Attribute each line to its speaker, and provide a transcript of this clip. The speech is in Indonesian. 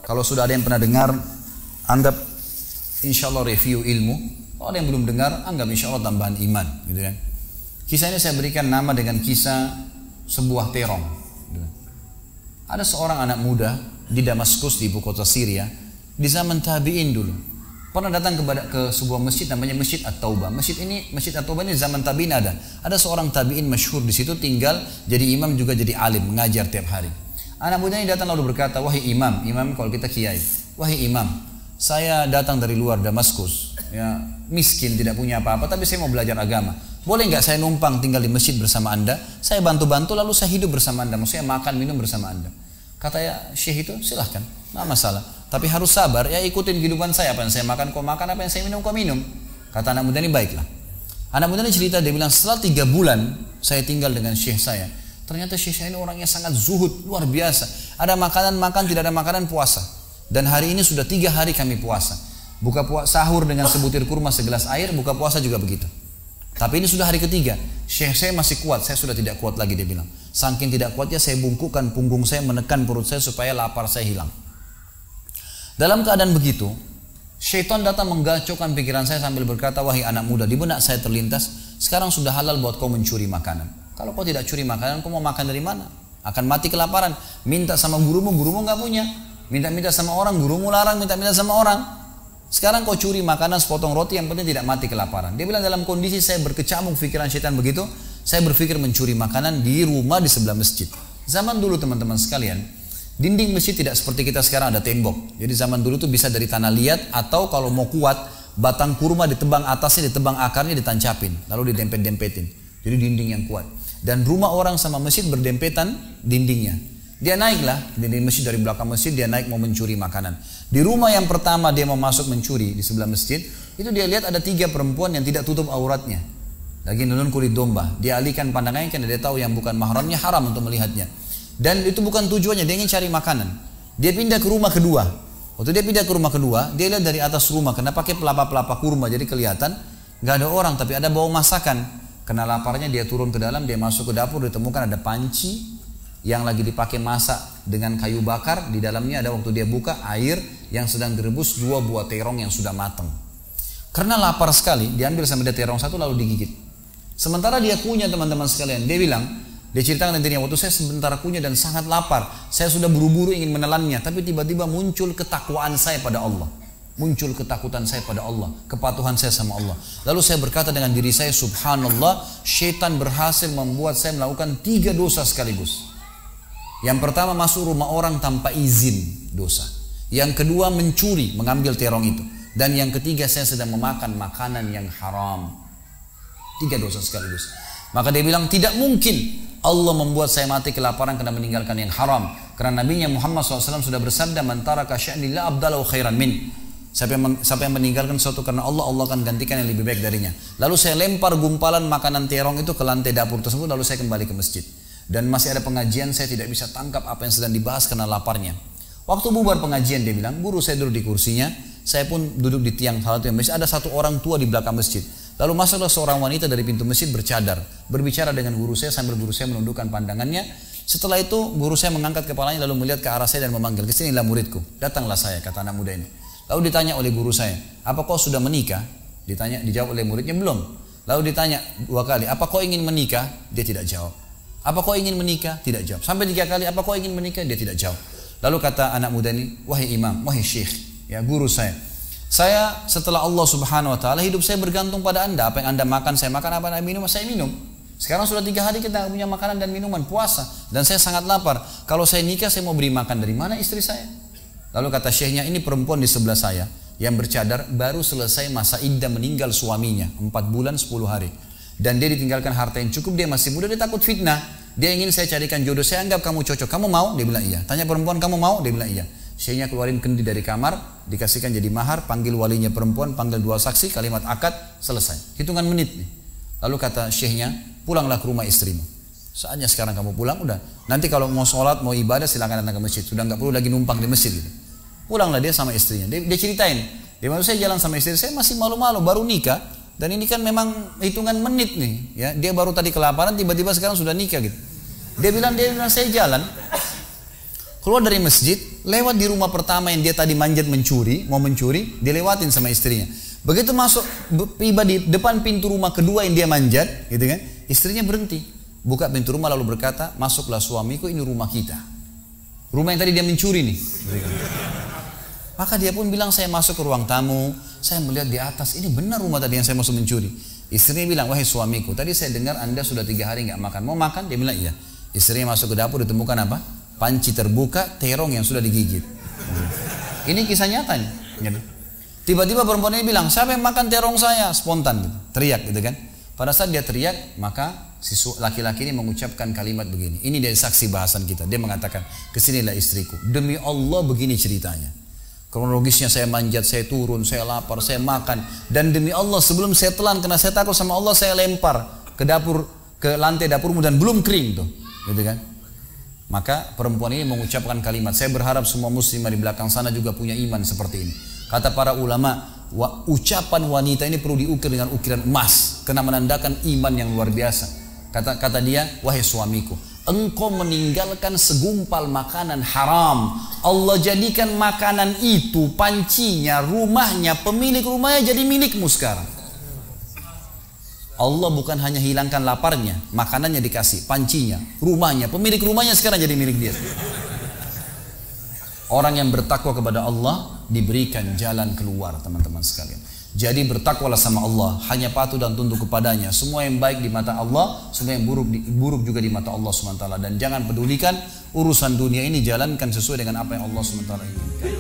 Speaker 1: Kalau sudah ada yang pernah dengar, anggap insya Allah review ilmu. Kalau ada yang belum dengar, anggap insya Allah tambahan iman, gitu kan. Kisah ini saya berikan nama dengan kisah sebuah terong. Gitu. Ada seorang anak muda di Damaskus, di ibu kota Syria, di zaman tabi'in dulu. Pernah datang ke sebuah masjid namanya Masjid At-Taubah. Masjid At-Taubah ini zaman tabi'in ada. Ada seorang tabi'in masyhur di situ, tinggal jadi imam juga jadi alim, mengajar tiap hari. Anak muda ini datang lalu berkata, wahai imam, imam kalau kita kiai, wahai imam, saya datang dari luar Damaskus, ya miskin, tidak punya apa-apa, tapi saya mau belajar agama. Boleh nggak saya numpang tinggal di masjid bersama anda? Saya bantu-bantu lalu saya hidup bersama anda, maksudnya makan minum bersama anda. Kata ya syekh itu, silahkan, nggak masalah. Tapi harus sabar, ya ikutin kehidupan saya, apa yang saya makan kau makan, apa yang saya minum kau minum. Kata anak muda ini, baiklah. Anak muda ini cerita, dia bilang setelah 3 bulan saya tinggal dengan syekh saya. Ternyata syekh saya ini orangnya sangat zuhud, luar biasa. Ada makanan makan, tidak ada makanan puasa. Dan hari ini sudah 3 hari kami puasa. Sahur dengan sebutir kurma segelas air, buka puasa juga begitu. Tapi ini sudah hari ketiga, syekh saya masih kuat, saya sudah tidak kuat lagi, dia bilang. Saking tidak kuatnya saya bungkukkan punggung saya, menekan perut saya supaya lapar saya hilang. Dalam keadaan begitu, syaitan datang menggacaukan pikiran saya sambil berkata, wahai anak muda, di benak saya terlintas, sekarang sudah halal buat kau mencuri makanan. Kalau kau tidak curi makanan, kau mau makan dari mana? Akan mati kelaparan. Minta sama gurumu, gurumu nggak punya. Minta-minta sama orang, gurumu larang, minta-minta sama orang. Sekarang kau curi makanan sepotong roti, yang penting tidak mati kelaparan. Dia bilang dalam kondisi saya berkecamuk pikiran syaitan begitu, saya berpikir mencuri makanan di rumah di sebelah masjid. Zaman dulu teman-teman sekalian, dinding masjid tidak seperti kita sekarang ada tembok. Jadi zaman dulu tuh bisa dari tanah liat, atau kalau mau kuat, batang kurma ditebang atasnya, ditebang akarnya, ditancapin, lalu didempet-dempetin. Jadi dinding yang kuat. Dan rumah orang sama masjid berdempetan dindingnya. Dia naiklah dinding masjid, dari belakang masjid dia naik mau mencuri makanan. Di rumah yang pertama dia mau masuk mencuri di sebelah masjid, itu dia lihat ada 3 perempuan yang tidak tutup auratnya, lagi nunun kulit domba. Dia alihkan pandangannya karena dia tahu yang bukan mahramnya haram untuk melihatnya. Dan itu bukan tujuannya, dia ingin cari makanan. Dia pindah ke rumah kedua. Waktu dia pindah ke rumah kedua, dia lihat dari atas rumah kena pakai pelapa-pelapa kurma, jadi kelihatan nggak ada orang, tapi ada bau masakan. Kena laparnya dia turun ke dalam, dia masuk ke dapur, ditemukan ada panci yang lagi dipakai masak dengan kayu bakar. Di dalamnya ada, waktu dia buka, air yang sedang direbus 2 buah terong yang sudah matang. Karena lapar sekali, diambil sama dia terong 1 lalu digigit. Sementara dia kunyah teman-teman sekalian, dia bilang, dia ceritakan dirinya, waktu saya sebentar kunyah dan sangat lapar, saya sudah buru-buru ingin menelannya, tapi tiba-tiba muncul ketakwaan saya pada Allah. Muncul ketakutan saya pada Allah, kepatuhan saya sama Allah. Lalu saya berkata dengan diri saya, subhanallah, syaitan berhasil membuat saya melakukan 3 dosa sekaligus. Yang pertama, masuk rumah orang tanpa izin, dosa. Yang kedua, mencuri, mengambil terong itu. Dan yang ketiga, saya sedang memakan makanan yang haram. 3 dosa sekaligus. Maka dia bilang, tidak mungkin Allah membuat saya mati kelaparan karena meninggalkan yang haram. Karena Nabi Muhammad SAW sudah bersabda, man taraka sya'ni la abdalahu khairan min. Siapa yang meninggalkan sesuatu karena Allah, Allah akan gantikan yang lebih baik darinya. Lalu saya lempar gumpalan makanan terong itu ke lantai dapur tersebut, lalu saya kembali ke masjid. Dan masih ada pengajian, saya tidak bisa tangkap apa yang sedang dibahas karena laparnya. Waktu bubar pengajian, dia bilang, guru saya duduk di kursinya, saya pun duduk di tiang salah satu masjid. Ada 1 orang tua di belakang masjid. Lalu masuklah seorang wanita dari pintu masjid bercadar, berbicara dengan guru saya sambil guru saya menundukkan pandangannya. Setelah itu guru saya mengangkat kepalanya lalu melihat ke arah saya dan memanggil, kesinilah muridku. Datanglah saya, kata anak muda ini. Lalu ditanya oleh guru saya, apa kau sudah menikah? Dijawab oleh muridnya, belum. Lalu ditanya 2 kali, apa kau ingin menikah? Dia tidak jawab. Apa kau ingin menikah? Tidak jawab. Sampai 3 kali, apa kau ingin menikah? Dia tidak jawab. Lalu kata anak muda ini, wahai imam, wahai syekh, ya guru saya setelah Allah subhanahu wa ta'ala, hidup saya bergantung pada anda. Apa yang anda makan, saya makan. Apa yang anda minum, saya minum. Sekarang sudah 3 hari kita punya makanan dan minuman, puasa. Dan saya sangat lapar. Kalau saya nikah, saya mau beri makan dari mana istri saya? Lalu kata syekhnya, ini perempuan di sebelah saya yang bercadar, baru selesai masa iddah meninggal suaminya, 4 bulan 10 hari. Dan dia ditinggalkan harta yang cukup, dia masih muda, dia takut fitnah. Dia ingin saya carikan jodoh, saya anggap kamu cocok. Kamu mau? Dia bilang iya. Tanya perempuan, kamu mau? Dia bilang iya. Syekhnya keluarin kendi dari kamar, dikasihkan jadi mahar, panggil walinya perempuan, panggil 2 saksi, kalimat akad, selesai. Hitungan menit nih. Lalu kata syekhnya, pulanglah ke rumah istrimu. Saatnya sekarang kamu pulang, udah. Nanti kalau mau sholat, mau ibadah, silakan datang ke masjid. Sudah nggak perlu lagi numpang di masjid gitu. Pulanglah dia sama istrinya. Dia ceritain, dia maksud saya jalan sama istri saya masih malu-malu, baru nikah. Dan ini kan memang hitungan menit nih, ya. Dia baru tadi kelaparan, tiba-tiba sekarang sudah nikah gitu. Dia bilang saya jalan. Keluar dari masjid, lewat di rumah pertama yang dia tadi manjat mencuri, mau mencuri, dilewatin sama istrinya. Begitu masuk, tiba di depan pintu rumah kedua yang dia manjat, gitu kan? Istrinya berhenti, buka pintu rumah lalu berkata, masuklah suamiku, ini rumah kita. Rumah yang tadi dia mencuri nih. Maka dia pun bilang, saya masuk ke ruang tamu, saya melihat di atas, ini benar rumah tadi yang saya masuk mencuri. Istrinya bilang, wahai suamiku, tadi saya dengar Anda sudah 3 hari nggak makan, mau makan? Dia bilang, iya. Istrinya masuk ke dapur, ditemukan apa? Panci terbuka, terong yang sudah digigit. Ini kisah nyatanya. Tiba-tiba perempuan ini bilang, siapa yang makan terong saya? Spontan, gitu. Teriak gitu kan. Pada saat dia teriak, maka si laki-laki ini mengucapkan kalimat begini. Ini dari saksi bahasan kita. Dia mengatakan, kesinilah istriku. Demi Allah begini ceritanya. Kronologisnya saya manjat, saya turun, saya lapar, saya makan. Dan demi Allah sebelum saya telan, karena saya takut sama Allah, saya lempar ke dapur, ke lantai dapurmu dan belum kering tuh. Gitu kan. Maka perempuan ini mengucapkan kalimat, saya berharap semua muslimah di belakang sana juga punya iman seperti ini. Kata para ulama, ucapan wanita ini perlu diukir dengan ukiran emas, karena menandakan iman yang luar biasa. Kata dia, wahai suamiku, engkau meninggalkan segumpal makanan haram. Allah jadikan makanan itu, pancinya, rumahnya, pemilik rumahnya jadi milikmu sekarang. Allah bukan hanya hilangkan laparnya, makanannya dikasih, pancinya, rumahnya, pemilik rumahnya sekarang jadi milik dia. Orang yang bertakwa kepada Allah diberikan jalan keluar, teman-teman sekalian. Jadi bertakwalah sama Allah, hanya patuh dan tunduk kepadanya. Semua yang baik di mata Allah, semua yang buruk juga di mata Allah SWT. Dan jangan pedulikan urusan dunia ini, jalankan sesuai dengan apa yang Allah SWT inginkan.